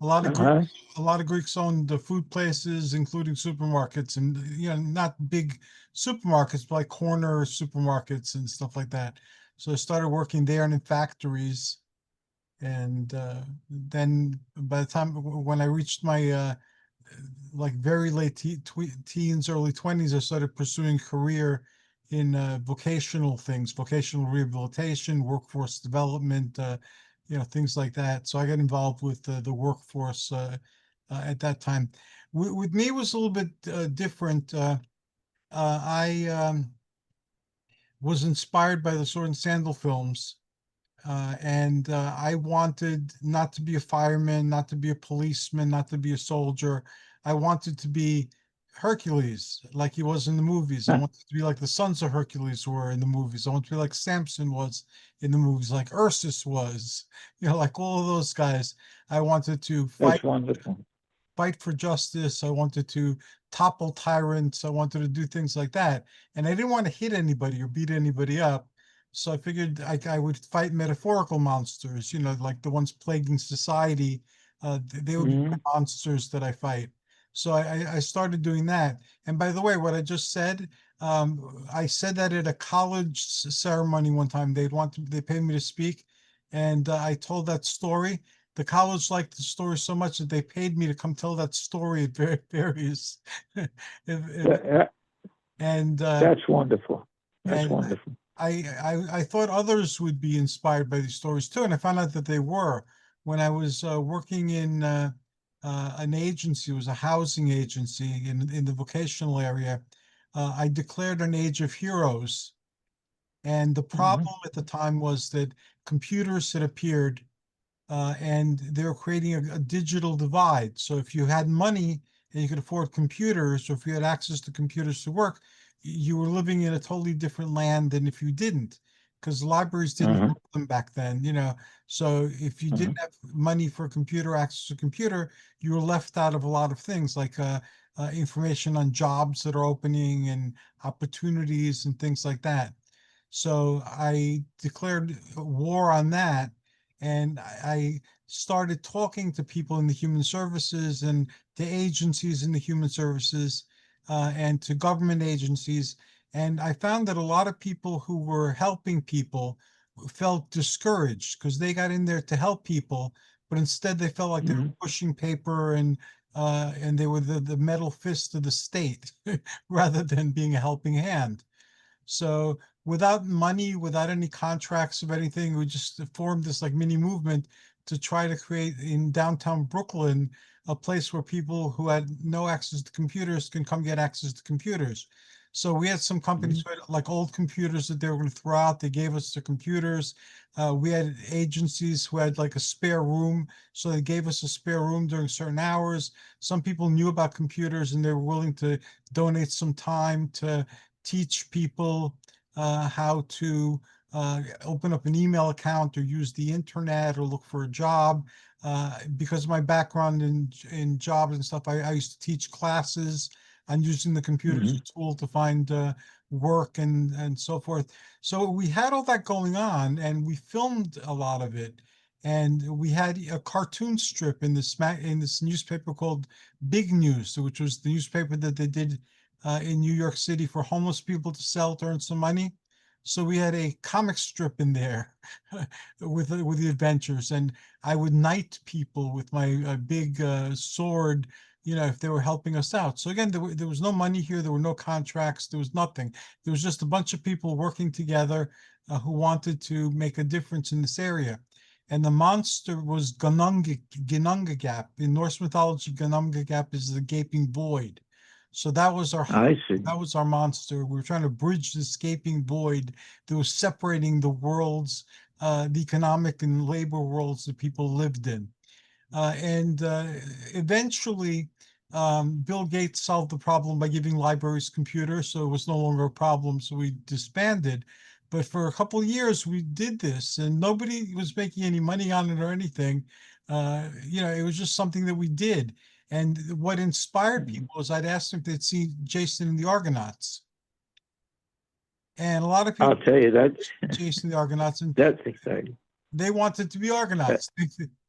A lot of Uh-huh. Greeks, a lot of Greeks owned the food places, including supermarkets, and not big supermarkets, but like corner supermarkets and stuff like that. So I started working there and in factories, and then by the time when I reached my like very late teens, early 20s, I started pursuing career in vocational things, vocational rehabilitation, workforce development, things like that. So I got involved with the workforce at that time. With me, it was a little bit different. I was inspired by the Sword and Sandal films, and I wanted not to be a fireman, not to be a policeman, not to be a soldier. I wanted to be Hercules, like he was in the movies. I wanted to be like the sons of Hercules were in the movies. I wanted to be like Samson was in the movies, like Ursus was, like all of those guys. I wanted to That's wonderful. fight for justice. I wanted to topple tyrants. I wanted to do things like that. And I didn't want to hit anybody or beat anybody up. So I figured I would fight metaphorical monsters, like the ones plaguing society. They would be Hmm. my monsters that I fight. So I started doing that. And by the way, what I just said, I said that at a college ceremony one time. They paid me to speak, and I told that story. The college liked the story so much that they paid me to come tell that story at various That, and that's wonderful. That's and wonderful. I thought others would be inspired by these stories too, and I found out that they were. When I was working in an agency, it was a housing agency in the vocational area. I declared an age of heroes, and the Hmm. problem at the time was that computers had appeared, and they were creating a digital divide. So if you had money and you could afford computers, or if you had access to computers to work, you were living in a totally different land than if you didn't, because libraries didn't Uh-huh. have them back then, you know. So if you Uh-huh. didn't have money for a computer, access to a computer, you were left out of a lot of things like information on jobs that are opening and opportunities and things like that. So I declared war on that, and I started talking to people in the human services and to agencies in the human services and to government agencies. And I found that a lot of people who were helping people felt discouraged because they got in there to help people, but instead they felt like they were Mhm. pushing paper and they were the metal fist of the state rather than being a helping hand. So without money, without any contracts of anything, we just formed this like mini movement to try to create in downtown Brooklyn a place where people who had no access to computers can come get access to computers. So we had some companies Mhm. who had like old computers that they were going to throw out. They gave us the computers. We had agencies who had like a spare room. So they gave us a spare room during certain hours. Some people knew about computers and they were willing to donate some time to teach people how to open up an email account or use the internet or look for a job. Because of my background in jobs and stuff, I used to teach classes on using the computer as Mhm. a tool to find work and so forth. So we had all that going on, and we filmed a lot of it. And we had a cartoon strip in this newspaper called Big News, which was the newspaper that they did in New York City for homeless people to sell to earn some money. So we had a comic strip in there with the adventures, and I would knight people with my big sword, you know, if they were helping us out. So again, there was no money here, there were no contracts, there was nothing. There was just a bunch of people working together who wanted to make a difference in this area. And the monster was Ginunga Gap. In Norse mythology, Ginunga Gap is the gaping void. So I see. that was our monster. We were trying to bridge this gaping void that was separating the worlds, the economic and labor worlds that people lived in. And eventually, Bill Gates solved the problem by giving libraries computers, so it was no longer a problem. So we disbanded. But for a couple of years, we did this, and nobody was making any money on it or anything. You know, it was just something that we did. And what inspired Mhm. people is I'd asked them if they'd seen Jason and the Argonauts. And a lot of I'll people tell you that Jason and the Argonauts, and that's exciting. they wanted to be That, organized.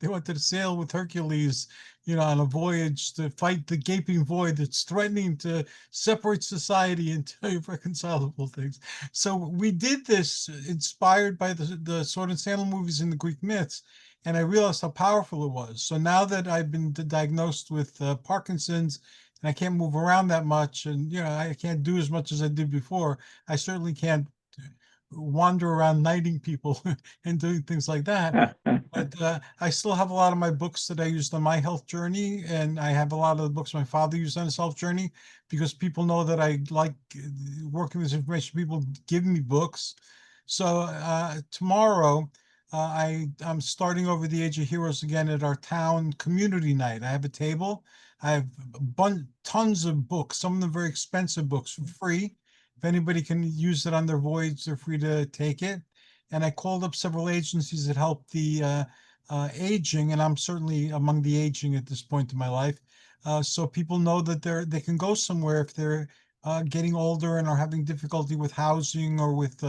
They wanted to sail with Hercules, you know, on a voyage to fight the gaping void that's threatening to separate society into irreconcilable things. So we did this inspired by the Sword and Sandal movies and the Greek myths, and I realized how powerful it was. So now that I've been diagnosed with Parkinson's and I can't move around that much, and you know, I can't do as much as I did before, I certainly can't wander around knighting people and doing things like that. But I still have a lot of my books that I used on my health journey, and I have a lot of the books my father used on his health journey because people know that I like working with this information. People give me books. So tomorrow, I'm starting over the Age of Heroes again at our town community night. I have a table. I have tons of books, some of them very expensive books for free. If anybody can use it on their voyage, they're free to take it. And I called up several agencies that help the aging, and I'm certainly among the aging at this point in my life. So people know that they can go somewhere if they're getting older and are having difficulty with housing or with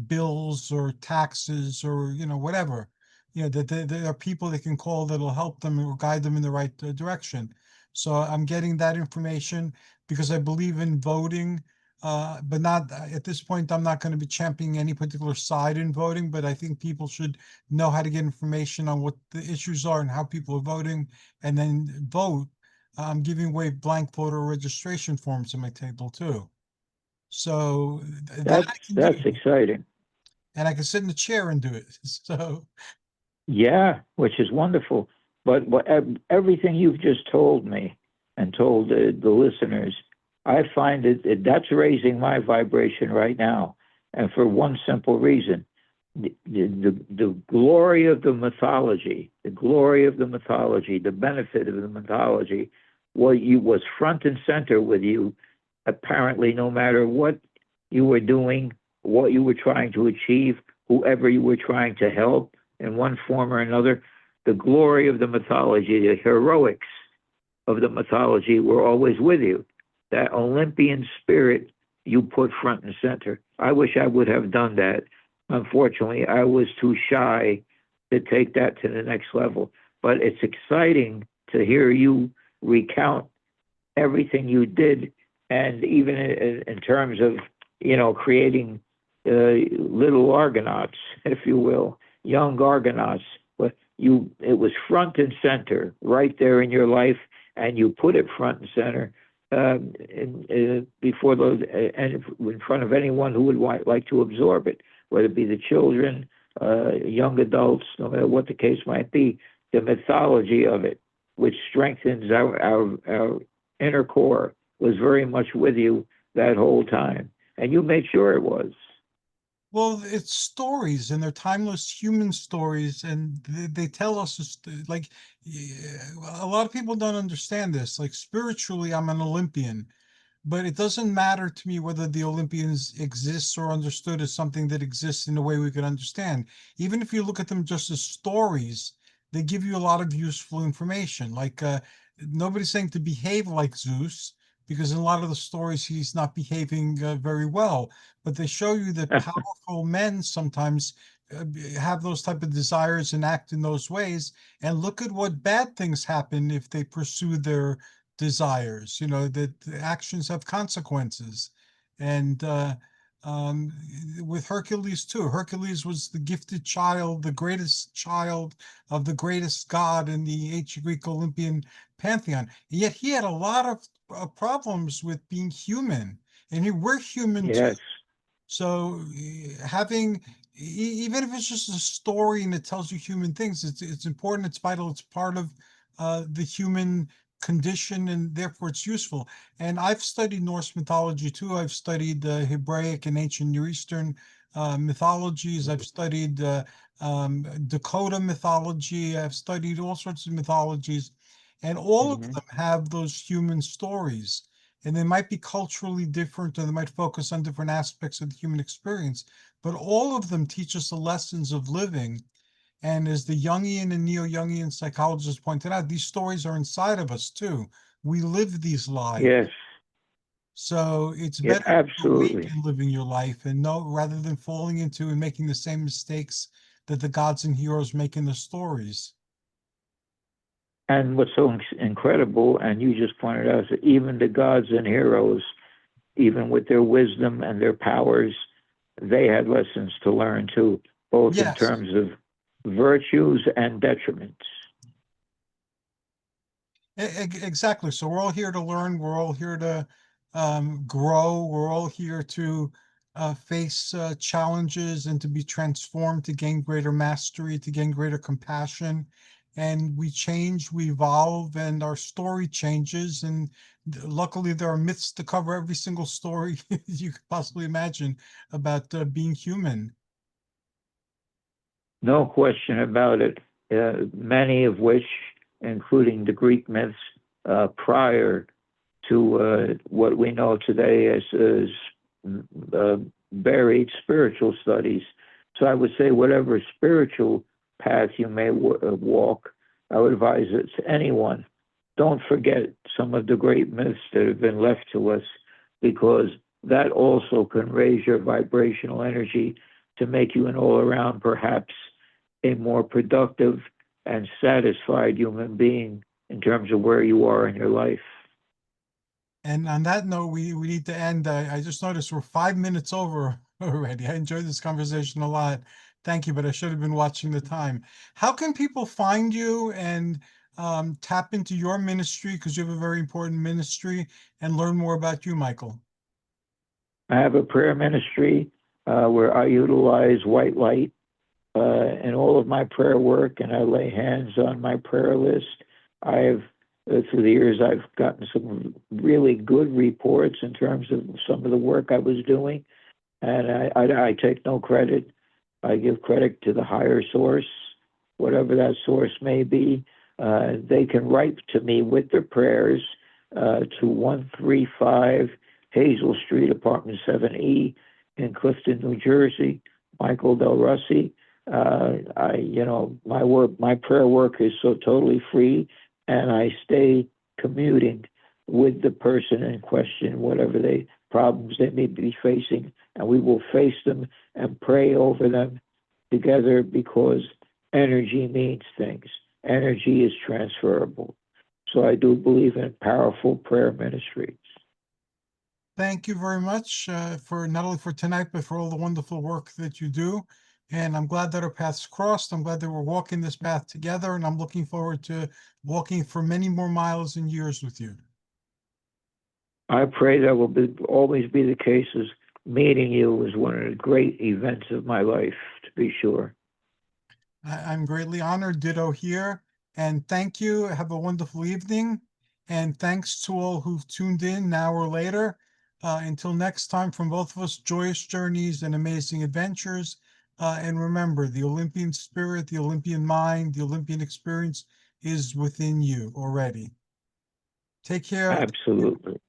bills or taxes or you know whatever. You know that there are people they can call that'll help them or guide them in the right direction. So I'm getting that information because I believe in voting but not at this point. I'm not going to be championing any particular side in voting, but I think people should know how to get information on what the issues are and how people are voting, and then vote. I'm giving away blank voter registration forms on my table too. So that I can do, that's exciting. and I can sit in the chair and do it. So Yeah, which is wonderful. But everything you've just told me and told the listeners, I find that's raising my vibration right now, and for one simple reason: the glory of the mythology, the glory of the mythology, the benefit of the mythology, was front and center with you. Apparently, no matter what you were doing, what you were trying to achieve, whoever you were trying to help in one form or another. The glory of the mythology, the heroics of the mythology were always with you. That Olympian spirit you put front and center. I wish I would have done that. Unfortunately, I was too shy to take that to the next level. But it's exciting to hear you recount everything you did, and even in terms of, creating little Argonauts, if you will, young Argonauts. But it was front and center right there in your life, and you put it front and center before those, and in front of anyone who would like to absorb it, whether it be the children, young adults, no matter what the case might be. The mythology of it, which strengthens our inner core, was very much with you that whole time, and you made sure it was. Well, it's stories, and they're timeless human stories, and they tell us like, a lot of people don't understand this. Like, spiritually, I'm an Olympian, but it doesn't matter to me whether the Olympians exists or understood as something that exists in a way we could understand. Even if you look at them just as stories, they give you a lot of useful information. Like, nobody's saying to behave like Zeus, because in a lot of the stories he's not behaving very well. But they show you that powerful men sometimes have those type of desires and act in those ways. And look at what bad things happen if they pursue their desires. That the actions have consequences. And um, with Hercules too, Hercules was the gifted child, the greatest child of the greatest god in the ancient Greek Olympian pantheon. And yet he had a lot of problems with being human, and we're human too. Yes. So having, even if it's just a story and it tells you human things, it's important, it's vital, it's part of the human condition, and therefore it's useful. And I've studied Norse mythology too. I've studied Hebraic and ancient Near Eastern mythologies. I've studied Dakota mythology. I've studied all sorts of mythologies, and all of Mm-hmm. them have those human stories. And they might be culturally different, or they might focus on different aspects of the human experience, but all of them teach us the lessons of living. And as the Jungian and neo-Jungian psychologists pointed out, these stories are inside of us too. We live these lives. Yes. So it's Yeah, better to be awake absolutely. and living your life, and know, rather than falling into and making the same mistakes that the gods and heroes make in the stories. And what's so incredible, and you just pointed out, is that even the gods and heroes, even with their wisdom and their powers, they had lessons to learn too, both in Yes. terms of virtues and detriments. Exactly. So we're all here to learn. We're all here to grow. We're all here to face challenges and to be transformed, to gain greater mastery, to gain greater compassion. And we change, we evolve, and our story changes. And luckily, there are myths to cover every single story you could possibly imagine about being human. No question about it. Many of which, including the Greek myths, prior to what we know today as buried spiritual studies. So I would say, whatever spiritual path you may walk, I would advise it to anyone. Don't forget some of the great myths that have been left to us, because that also can raise your vibrational energy to make you an all around, perhaps a more productive and satisfied human being in terms of where you are in your life. And on that note, we need to end. I just noticed we're 5 minutes over already. I enjoyed this conversation a lot. Thank you, but I should have been watching the time. How can people find you and tap into your ministry, because you have a very important ministry, and learn more about you, Michael? I have a prayer ministry where I utilize white light in all of my prayer work, and I lay hands on my prayer list. I've through the years, I've gotten some really good reports in terms of some of the work I was doing, and I take no credit. I give credit to the higher source, whatever that source may be. They can write to me with their prayers to 135 Hazel Street, Apartment 7E in Clifton, New Jersey, Michael Del Russi. My prayer work is so totally free, and I stay commuting with the person in question, whatever problems they may be facing, and we will face them and pray over them together because energy means things. Energy is transferable. So I do believe in powerful prayer ministries. Thank you very much for not only for tonight, but for all the wonderful work that you do. And I'm glad that our paths crossed. I'm glad that we're walking this path together, and I'm looking forward to walking for many more miles and years with you. I pray that will always be the case, as meeting you was one of the great events of my life, to be sure. I'm greatly honored. Ditto here. And thank you. Have a wonderful evening. And thanks to all who've tuned in now or later. Until next time, from both of us, joyous journeys and amazing adventures. And remember, the Olympian spirit, the Olympian mind, the Olympian experience is within you already. Take care. Absolutely.